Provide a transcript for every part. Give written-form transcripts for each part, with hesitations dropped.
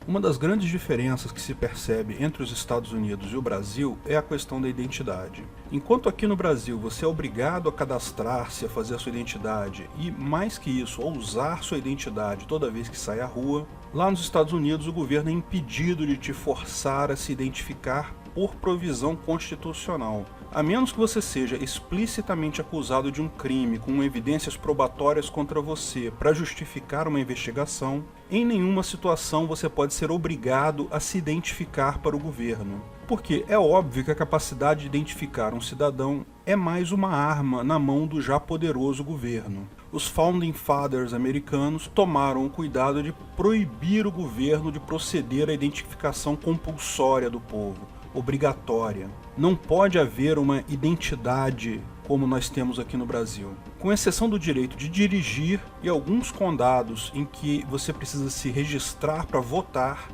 Uma das grandes diferenças que se percebe entre os Estados Unidos e o Brasil é a questão da identidade. Enquanto aqui no Brasil você é obrigado a cadastrar-se, a fazer a sua identidade e, mais que isso, a usar sua identidade toda vez que sai à rua, lá nos Estados Unidos o governo é impedido de te forçar a se identificar por provisão constitucional. A menos que você seja explicitamente acusado de um crime com evidências probatórias contra você para justificar uma investigação, em nenhuma situação você pode ser obrigado a se identificar para o governo. Porque é óbvio que a capacidade de identificar um cidadão é mais uma arma na mão do já poderoso governo. Os Founding Fathers americanos tomaram o cuidado de proibir o governo de proceder à identificação compulsória do povo, obrigatória. Não pode haver uma identidade como nós temos aqui no Brasil. Com exceção do direito de dirigir e alguns condados em que você precisa se registrar para votar,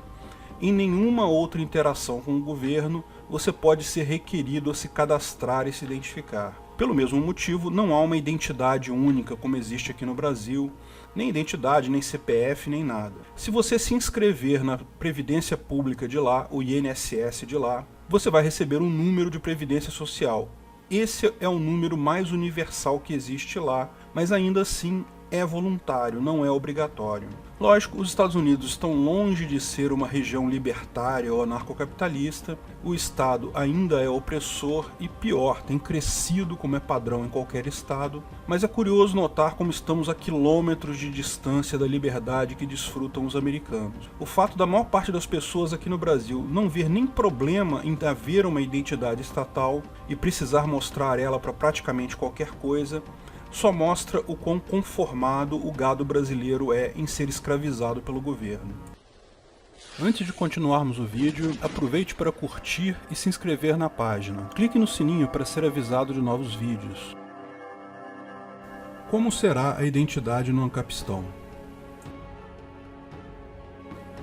em nenhuma outra interação com o governo você pode ser requerido a se cadastrar e se identificar. Pelo mesmo motivo, não há uma identidade única como existe aqui no Brasil, nem identidade, nem CPF, nem nada. Se você se inscrever na Previdência Pública de lá, o INSS de lá, você vai receber um número de Previdência Social. Esse é o número mais universal que existe lá, mas ainda assim é voluntário, não é obrigatório. Lógico, os Estados Unidos estão longe de ser uma região libertária ou anarcocapitalista, o Estado ainda é opressor e pior, tem crescido como é padrão em qualquer Estado, mas é curioso notar como estamos a quilômetros de distância da liberdade que desfrutam os americanos. O fato da maior parte das pessoas aqui no Brasil não ver nem problema em haver uma identidade estatal e precisar mostrar ela para praticamente qualquer coisa, só mostra o quão conformado o gado brasileiro é em ser escravizado pelo governo. Antes de continuarmos o vídeo, aproveite para curtir e se inscrever na página. Clique no sininho para ser avisado de novos vídeos. Como será a identidade no Ancapistão?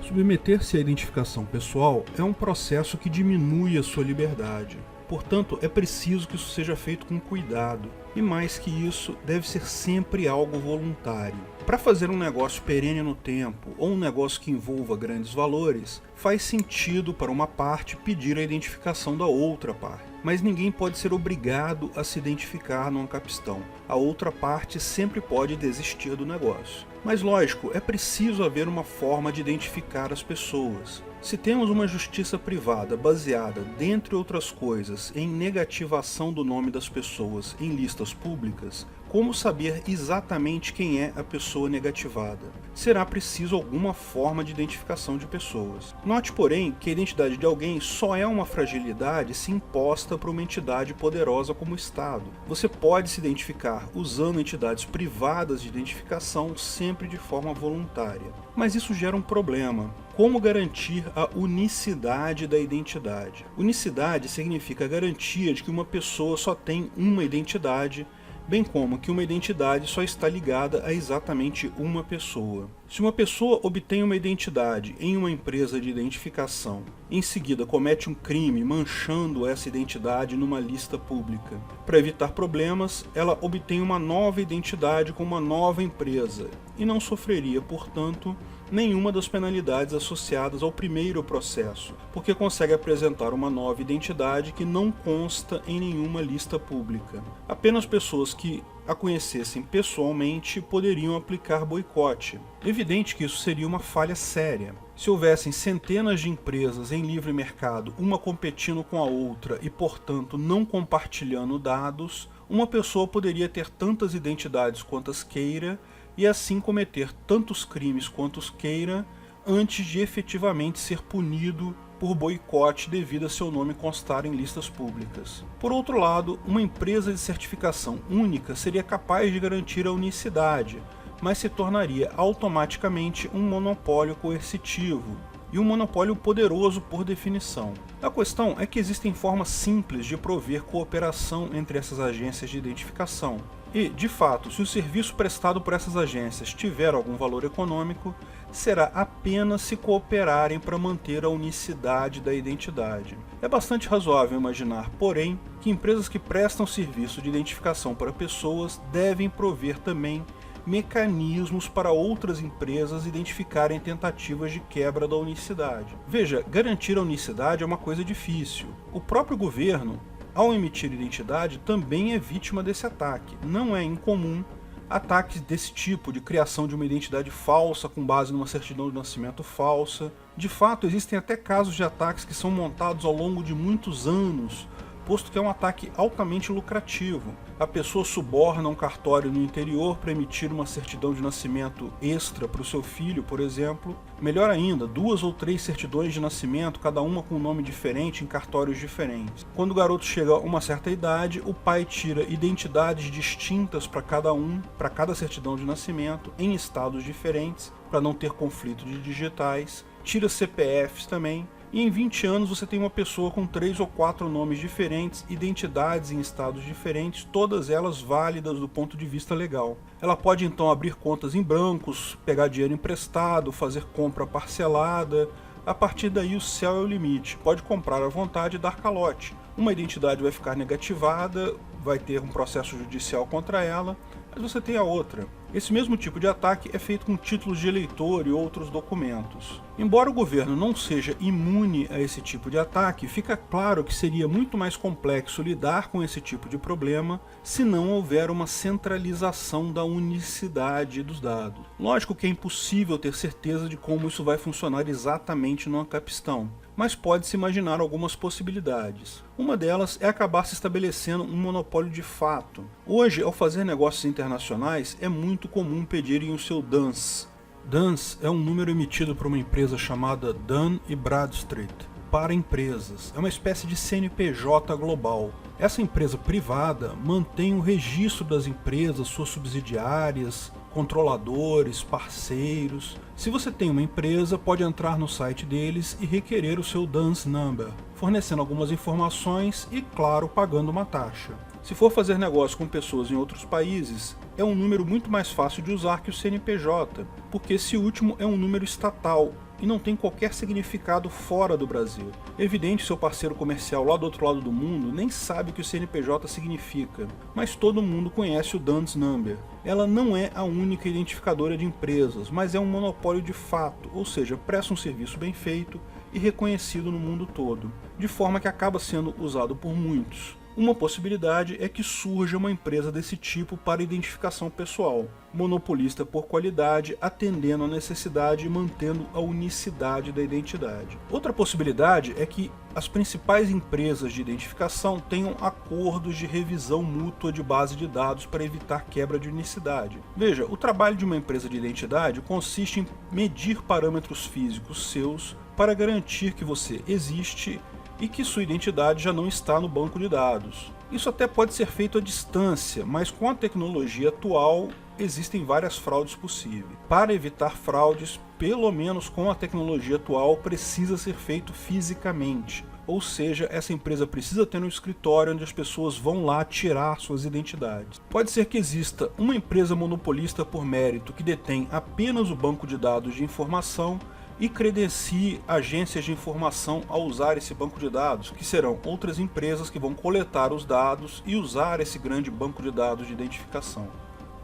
Submeter-se à identificação pessoal é um processo que diminui a sua liberdade. Portanto, é preciso que isso seja feito com cuidado. E mais que isso, deve ser sempre algo voluntário. Para fazer um negócio perene no tempo, ou um negócio que envolva grandes valores, faz sentido para uma parte pedir a identificação da outra parte. Mas ninguém pode ser obrigado a se identificar no Ancapistão. A outra parte sempre pode desistir do negócio. Mas lógico, é preciso haver uma forma de identificar as pessoas. Se temos uma justiça privada baseada, dentre outras coisas, em negativação do nome das pessoas em listas públicas, como saber exatamente quem é a pessoa negativada? Será preciso alguma forma de identificação de pessoas. Note, porém, que a identidade de alguém só é uma fragilidade se imposta por uma entidade poderosa como o Estado. Você pode se identificar usando entidades privadas de identificação sempre de forma voluntária. Mas isso gera um problema. Como garantir a unicidade da identidade? Unicidade significa a garantia de que uma pessoa só tem uma identidade, bem como que uma identidade só está ligada a exatamente uma pessoa. Se uma pessoa obtém uma identidade em uma empresa de identificação, em seguida comete um crime manchando essa identidade numa lista pública, para evitar problemas, ela obtém uma nova identidade com uma nova empresa e não sofreria, portanto, nenhuma das penalidades associadas ao primeiro processo, porque consegue apresentar uma nova identidade que não consta em nenhuma lista pública. Apenas pessoas que a conhecessem pessoalmente poderiam aplicar boicote. Evidente que isso seria uma falha séria. Se houvessem centenas de empresas em livre mercado, uma competindo com a outra e, portanto, não compartilhando dados, uma pessoa poderia ter tantas identidades quantas queira e assim cometer tantos crimes quantos queira antes de efetivamente ser punido por boicote devido a seu nome constar em listas públicas. Por outro lado, uma empresa de certificação única seria capaz de garantir a unicidade, mas se tornaria automaticamente um monopólio coercitivo, e um monopólio poderoso por definição. A questão é que existem formas simples de prover cooperação entre essas agências de identificação. E, de fato, se o serviço prestado por essas agências tiver algum valor econômico, será apenas se cooperarem para manter a unicidade da identidade. É bastante razoável imaginar, porém, que empresas que prestam serviço de identificação para pessoas devem prover também mecanismos para outras empresas identificarem tentativas de quebra da unicidade. Veja, garantir a unicidade é uma coisa difícil. O próprio governo, ao emitir identidade, também é vítima desse ataque. Não é incomum ataques desse tipo, de criação de uma identidade falsa com base numa certidão de nascimento falsa. De fato, existem até casos de ataques que são montados ao longo de muitos anos, posto que é um ataque altamente lucrativo. A pessoa suborna um cartório no interior para emitir uma certidão de nascimento extra para o seu filho, por exemplo. Melhor ainda, 2 ou 3 certidões de nascimento, cada uma com um nome diferente em cartórios diferentes. Quando o garoto chega a uma certa idade, o pai tira identidades distintas para cada certidão de nascimento, em estados diferentes, para não ter conflito de digitais. Tira CPFs também. E em 20 anos você tem uma pessoa com 3 ou 4 nomes diferentes, identidades em estados diferentes, todas elas válidas do ponto de vista legal. Ela pode então abrir contas em brancos, pegar dinheiro emprestado, fazer compra parcelada. A partir daí o céu é o limite. Pode comprar à vontade e dar calote. Uma identidade vai ficar negativada, vai ter um processo judicial contra ela, mas você tem a outra. Esse mesmo tipo de ataque é feito com títulos de eleitor e outros documentos. Embora o governo não seja imune a esse tipo de ataque, fica claro que seria muito mais complexo lidar com esse tipo de problema se não houver uma centralização da unicidade dos dados. Lógico que é impossível ter certeza de como isso vai funcionar exatamente no Ancapistan, mas pode-se imaginar algumas possibilidades. Uma delas é acabar se estabelecendo um monopólio de fato. Hoje, ao fazer negócios internacionais, é muito comum pedirem o seu DUNS. DUNS é um número emitido por uma empresa chamada Dun & Bradstreet para empresas. É uma espécie de CNPJ global. Essa empresa privada mantém o registro das empresas, suas subsidiárias, controladores, parceiros. Se você tem uma empresa, pode entrar no site deles e requerer o seu DUNS number, fornecendo algumas informações e, claro, pagando uma taxa. Se for fazer negócio com pessoas em outros países, é um número muito mais fácil de usar que o CNPJ, porque esse último é um número estatal e não tem qualquer significado fora do Brasil. É evidente que seu parceiro comercial lá do outro lado do mundo nem sabe o que o CNPJ significa, mas todo mundo conhece o DUNS number. Ela não é a única identificadora de empresas, mas é um monopólio de fato, ou seja, presta um serviço bem feito e reconhecido no mundo todo, de forma que acaba sendo usado por muitos. Uma possibilidade é que surja uma empresa desse tipo para identificação pessoal, monopolista por qualidade, atendendo à necessidade e mantendo a unicidade da identidade. Outra possibilidade é que as principais empresas de identificação tenham acordos de revisão mútua de base de dados para evitar quebra de unicidade. Veja, o trabalho de uma empresa de identidade consiste em medir parâmetros físicos seus para garantir que você existe e que sua identidade já não está no banco de dados. Isso até pode ser feito à distância, mas com a tecnologia atual existem várias fraudes possíveis. Para evitar fraudes, pelo menos com a tecnologia atual, precisa ser feito fisicamente. Ou seja, essa empresa precisa ter um escritório onde as pessoas vão lá tirar suas identidades. Pode ser que exista uma empresa monopolista por mérito que detém apenas o banco de dados de informação e credencie agências de informação a usar esse banco de dados, que serão outras empresas que vão coletar os dados e usar esse grande banco de dados de identificação.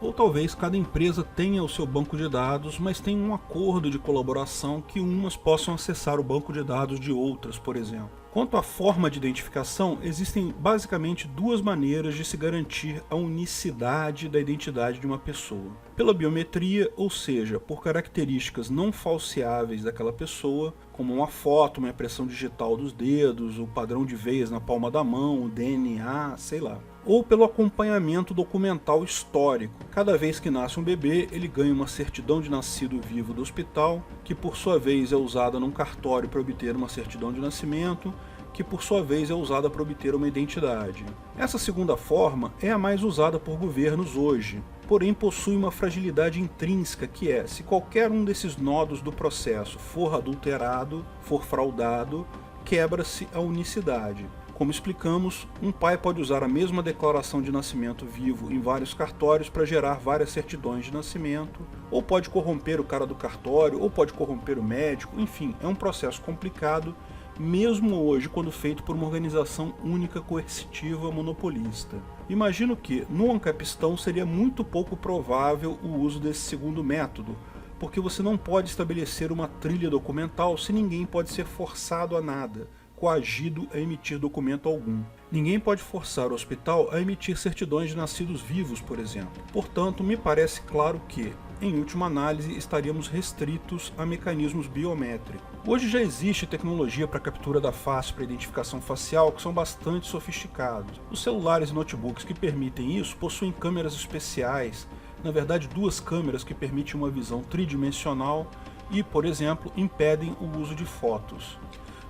Ou talvez cada empresa tenha o seu banco de dados, mas tenha um acordo de colaboração que umas possam acessar o banco de dados de outras, por exemplo. Quanto à forma de identificação, existem basicamente 2 maneiras de se garantir a unicidade da identidade de uma pessoa. Pela biometria, ou seja, por características não falseáveis daquela pessoa, como uma foto, uma impressão digital dos dedos, o padrão de veias na palma da mão, o DNA, sei lá. Ou pelo acompanhamento documental histórico. Cada vez que nasce um bebê, ele ganha uma certidão de nascido vivo do hospital, que por sua vez é usada num cartório para obter uma certidão de nascimento, que por sua vez é usada para obter uma identidade. Essa segunda forma é a mais usada por governos hoje, porém possui uma fragilidade intrínseca que é, se qualquer um desses nodos do processo for adulterado, for fraudado, quebra-se a unicidade. Como explicamos, um pai pode usar a mesma declaração de nascimento vivo em vários cartórios para gerar várias certidões de nascimento, ou pode corromper o cara do cartório, ou pode corromper o médico, enfim, é um processo complicado mesmo hoje quando feito por uma organização única, coercitiva, monopolista. Imagino que, no Ancapistão, seria muito pouco provável o uso desse segundo método, porque você não pode estabelecer uma trilha documental se ninguém pode ser forçado a nada, coagido a emitir documento algum. Ninguém pode forçar o hospital a emitir certidões de nascidos vivos, por exemplo. Portanto, me parece claro que, em última análise, estaríamos restritos a mecanismos biométricos. Hoje já existe tecnologia para captura da face para identificação facial que são bastante sofisticados. Os celulares e notebooks que permitem isso possuem câmeras especiais, na verdade 2 câmeras que permitem uma visão tridimensional e, por exemplo, impedem o uso de fotos.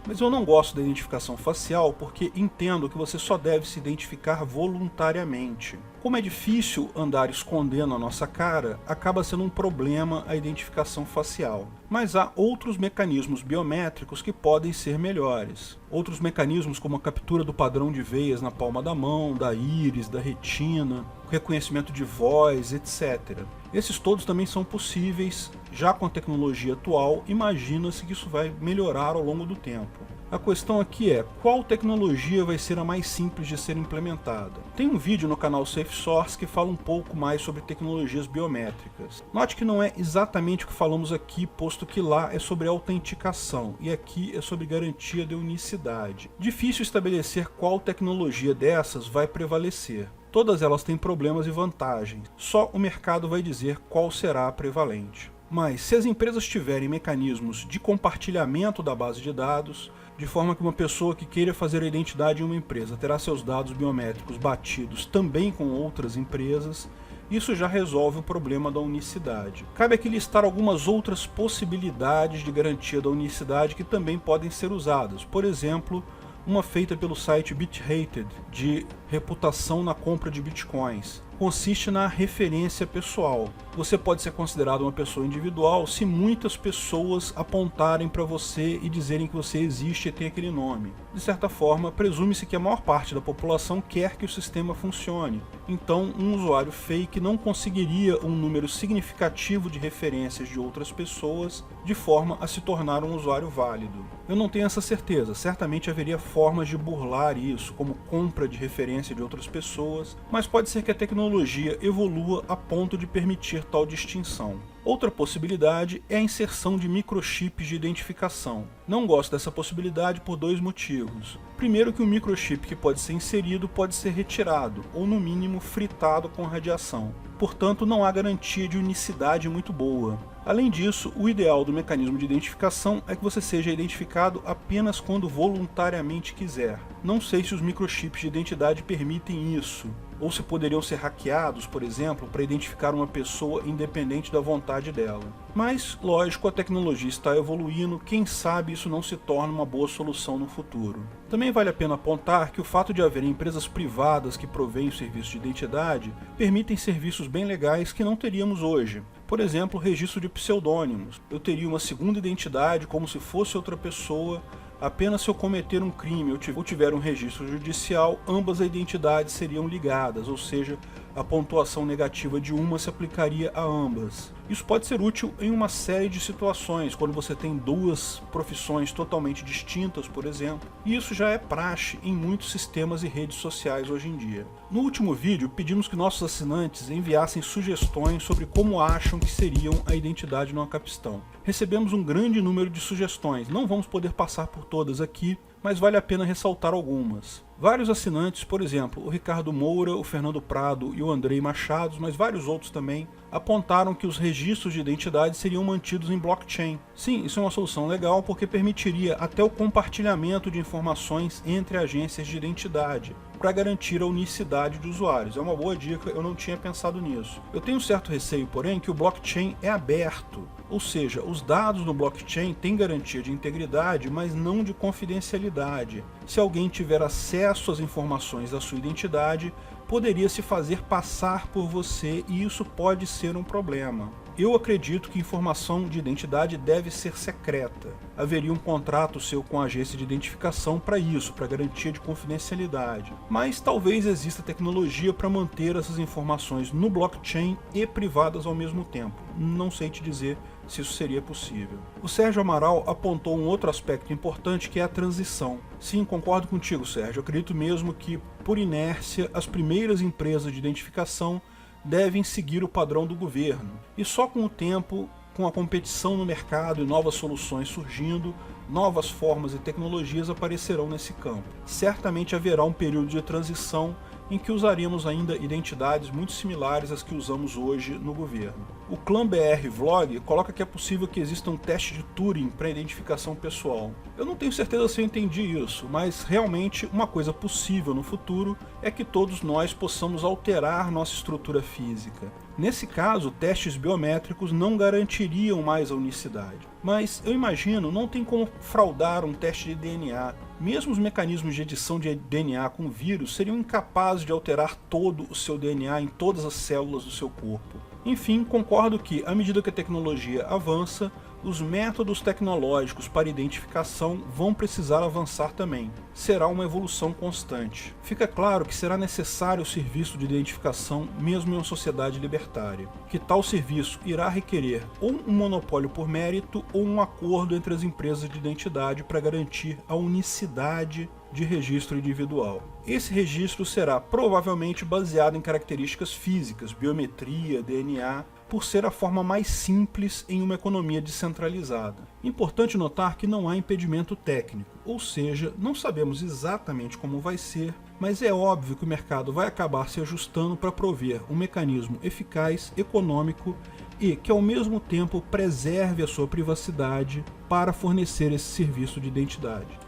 Mas eu não gosto da identificação facial porque entendo que você só deve se identificar voluntariamente. Como é difícil andar escondendo a nossa cara, acaba sendo um problema a identificação facial. Mas há outros mecanismos biométricos que podem ser melhores. Outros mecanismos como a captura do padrão de veias na palma da mão, da íris, da retina, reconhecimento de voz, etc. Esses todos também são possíveis, já com a tecnologia atual, imagina-se que isso vai melhorar ao longo do tempo. A questão aqui é, qual tecnologia vai ser a mais simples de ser implementada? Tem um vídeo no canal SafeSource que fala um pouco mais sobre tecnologias biométricas. Note que não é exatamente o que falamos aqui, posto que lá é sobre autenticação, e aqui é sobre garantia de unicidade. Difícil estabelecer qual tecnologia dessas vai prevalecer. Todas elas têm problemas e vantagens, só o mercado vai dizer qual será a prevalente. Mas, se as empresas tiverem mecanismos de compartilhamento da base de dados, de forma que uma pessoa que queira fazer a identidade em uma empresa terá seus dados biométricos batidos também com outras empresas, isso já resolve o problema da unicidade. Cabe aqui listar algumas outras possibilidades de garantia da unicidade que também podem ser usadas. Por exemplo, uma feita pelo site BitHated, de reputação na compra de bitcoins. Consiste na referência pessoal. Você pode ser considerado uma pessoa individual se muitas pessoas apontarem para você e dizerem que você existe e tem aquele nome. De certa forma, presume-se que a maior parte da população quer que o sistema funcione. Então, um usuário fake não conseguiria um número significativo de referências de outras pessoas de forma a se tornar um usuário válido. Eu não tenho essa certeza, certamente haveria formas de burlar isso, como compra de referência de outras pessoas, mas pode ser que a tecnologia evolua a ponto de permitir tal distinção. Outra possibilidade é a inserção de microchips de identificação. Não gosto dessa possibilidade por 2 motivos. Primeiro, que o microchip que pode ser inserido pode ser retirado, ou no mínimo fritado com radiação. Portanto, não há garantia de unicidade muito boa. Além disso, o ideal do mecanismo de identificação é que você seja identificado apenas quando voluntariamente quiser. Não sei se os microchips de identidade permitem isso, ou se poderiam ser hackeados, por exemplo, para identificar uma pessoa independente da vontade dela. Mas, lógico, a tecnologia está evoluindo, quem sabe isso não se torna uma boa solução no futuro. Também vale a pena apontar que o fato de haver empresas privadas que provêm o serviço de identidade permitem serviços bem legais que não teríamos hoje. Por exemplo, o registro de pseudônimos. Eu teria uma segunda identidade como se fosse outra pessoa. Apenas se eu cometer um crime ou tiver um registro judicial, ambas as identidades seriam ligadas, ou seja, a pontuação negativa de uma se aplicaria a ambas. Isso pode ser útil em uma série de situações, quando você tem 2 profissões totalmente distintas, por exemplo, e isso já é praxe em muitos sistemas e redes sociais hoje em dia. No último vídeo, pedimos que nossos assinantes enviassem sugestões sobre como acham que seriam a identidade no Ancapistão. Recebemos um grande número de sugestões, não vamos poder passar por todas aqui, mas vale a pena ressaltar algumas. Vários assinantes, por exemplo, o Ricardo Moura, o Fernando Prado e o Andrei Machado, mas vários outros também, apontaram que os registros de identidade seriam mantidos em blockchain. Sim, isso é uma solução legal porque permitiria até o compartilhamento de informações entre agências de identidade, para garantir a unicidade de usuários. É uma boa dica, eu não tinha pensado nisso. Eu tenho um certo receio, porém, que o blockchain é aberto, ou seja, os dados no blockchain têm garantia de integridade, mas não de confidencialidade. Se alguém tiver acesso às informações da sua identidade, poderia se fazer passar por você e isso pode ser um problema. Eu acredito que informação de identidade deve ser secreta. Haveria um contrato seu com a agência de identificação para isso, para garantia de confidencialidade. Mas talvez exista tecnologia para manter essas informações no blockchain e privadas ao mesmo tempo. Não sei te dizer, se isso seria possível. O Sérgio Amaral apontou um outro aspecto importante, que é a transição. Sim, concordo contigo, Sérgio. Eu acredito mesmo que, por inércia, as primeiras empresas de identificação devem seguir o padrão do governo. E só com o tempo, com a competição no mercado e novas soluções surgindo, novas formas e tecnologias aparecerão nesse campo. Certamente haverá um período de transição em que usaríamos ainda identidades muito similares às que usamos hoje no governo. O Clã BR Vlog coloca que é possível que exista um teste de Turing para identificação pessoal. Eu não tenho certeza se eu entendi isso, mas realmente uma coisa possível no futuro é que todos nós possamos alterar nossa estrutura física. Nesse caso, testes biométricos não garantiriam mais a unicidade. Mas eu imagino, não tem como fraudar um teste de DNA. Mesmo os mecanismos de edição de DNA com vírus seriam incapazes de alterar todo o seu DNA em todas as células do seu corpo. Enfim, concordo que, à medida que a tecnologia avança, os métodos tecnológicos para identificação vão precisar avançar também. Será uma evolução constante. Fica claro que será necessário o serviço de identificação mesmo em uma sociedade libertária. Que tal serviço irá requerer ou um monopólio por mérito ou um acordo entre as empresas de identidade para garantir a unicidade de registro individual. Esse registro será provavelmente baseado em características físicas, biometria, DNA, por ser a forma mais simples em uma economia descentralizada. Importante notar que não há impedimento técnico, ou seja, não sabemos exatamente como vai ser, mas é óbvio que o mercado vai acabar se ajustando para prover um mecanismo eficaz, econômico e que ao mesmo tempo preserve a sua privacidade para fornecer esse serviço de identidade.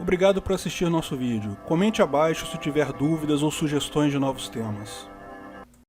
Obrigado por assistir nosso vídeo. Comente abaixo se tiver dúvidas ou sugestões de novos temas.